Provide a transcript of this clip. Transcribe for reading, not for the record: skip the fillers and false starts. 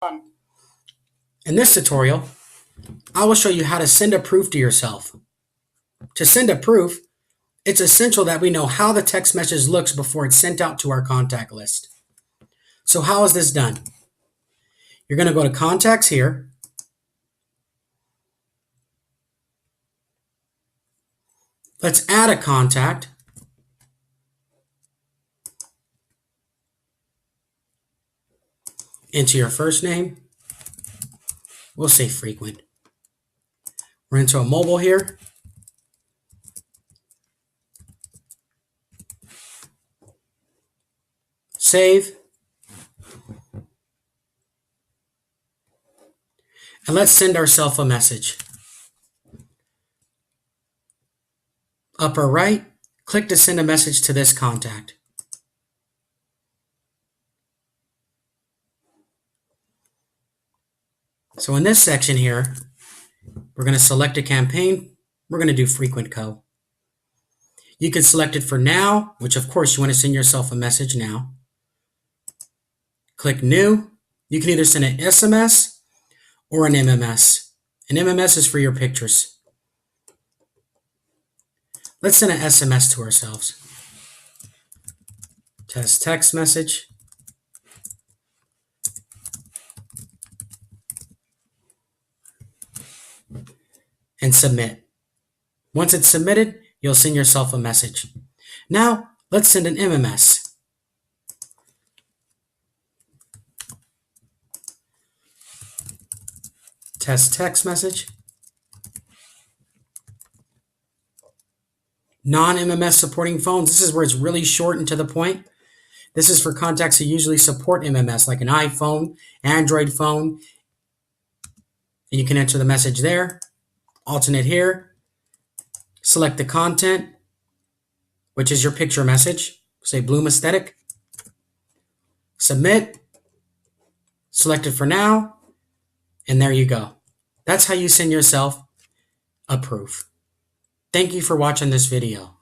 In this tutorial, I will show you how to send a proof to yourself. To send a proof, it's essential that we know how the text message looks before it's sent out to our contact list. So how is this done? You're going to go to Contacts here. Let's add a contact. Enter your first name. We'll say frequent. We're into a mobile here. Save. And let's send ourselves a message. Upper right, click to send a message to this contact. So in this section here, we're going to select a campaign. We're going to do Frequent Co. You can select it for now, which of course you want to send yourself a message now. Click New. You can either send an SMS or an MMS. An MMS is for your pictures. Let's send an SMS to ourselves. Test text message. And submit. Once it's submitted, you'll send yourself a message. Now, let's send an MMS. Test text message. Non-MMS supporting phones. This is where it's really short and to the point. This is for contacts who usually support MMS, like an iPhone, Android phone. And you can enter the message there. Alternate here. Select the content, which is your picture message. Say Bloom Aesthetic. Submit. Select it for now. And there you go. That's how you send yourself a proof. Thank you for watching this video.